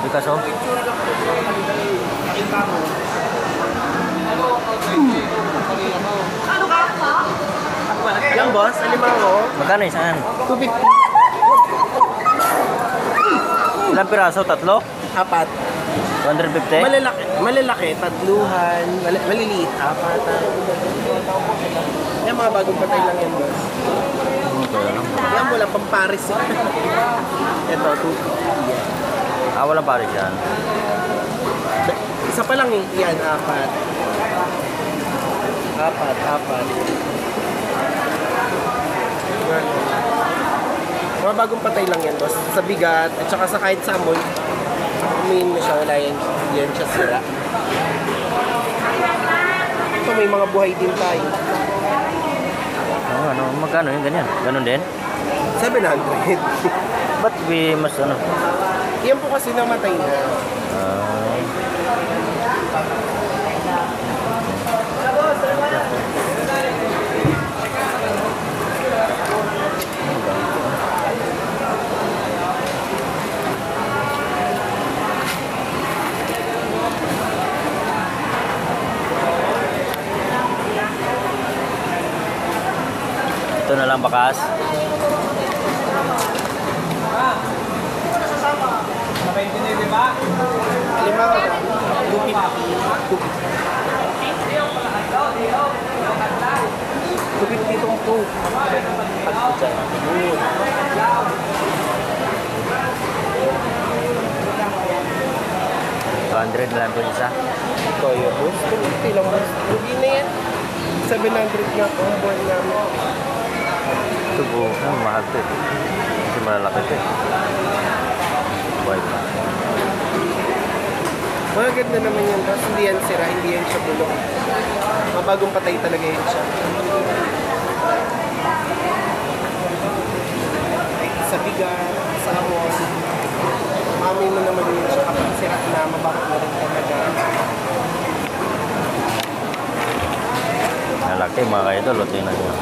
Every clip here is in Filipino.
Picasso. Yan boss, alimango. Magkano isaan? 250. Ilang piraso? Tatlo? Apat. 250? Malalaki, tatluhan, maliliit, apatan. Yan mga bagong patay lang yan boss. Yan mo lang pang Paris. Ito, 250. Ah, walang pares yan. Isa pa lang eh. Yan, apat. Apat. Mga bagong patay lang yan, boss. Sa bigat, at saka sa kahit sa amoy, umiin mo siya, wala yan siya sira. Ito, may mga buhay din tayo. Ano, magkano yung ganyan? Ganon din? 700. Ba't mas ano? Yan po kasi namatay na. Ito na lang bakas. Lima ka ba? 250 itong 2. 200 na lang po isa. Ito yun, boss. 250 lang, boss. Hindi na yan. 700 nga po ang buwan namin. Ito po, mahal ito eh. Kasi malalaki ito eh. White. Maganda naman yan, boss. Hindi yan sira, hindi yan siya bulok. Mabagong patay talaga yan siya. Sa bigat, sa amon. Mami mo naman yun siya kapag sira na, mabakot na rin talaga. Malaki mga kaidol, lutin na nyo.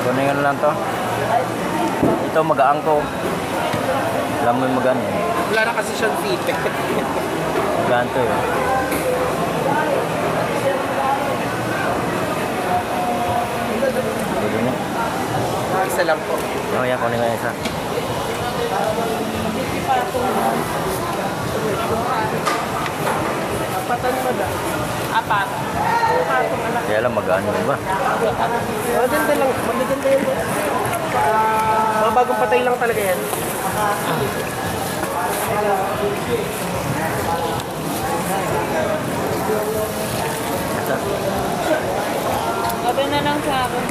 Kuningan lang to. Ito magaang to. Alam mo yung magaan eh. Wala na kasi siyang feedback. Magaan to eh. Pwede niya. Isa lang po. Oh, yan, kunin ko yung isa. Apatan mo da. Apat. Kaya lang magaan yun ba? Maganda lang. Maganda yan. Mga bagong patay lang talaga yan. Sabi na lang sa akin.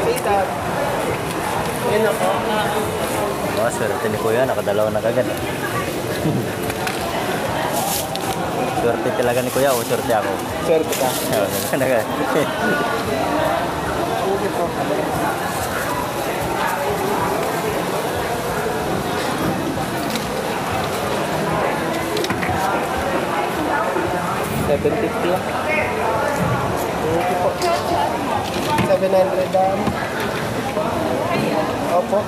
Okay, dad. Yan ako. Oh, swerte ni Kuya, nakadalawa na kagad. Swerte talaga ni Kuya o swerte ako? Swerte ka. $750 lang. Thank you po. 700 dam. Opo.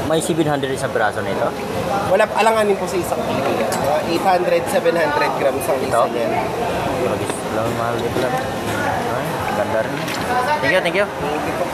May 700 isang piraso nito? Wala alanganin po sa isang kilo. 800, 700 grams ang isa Ito? niyan. Lagis lang, mahal dito lang. Ay, ganda rin. Thank you, thank you. Thank you po.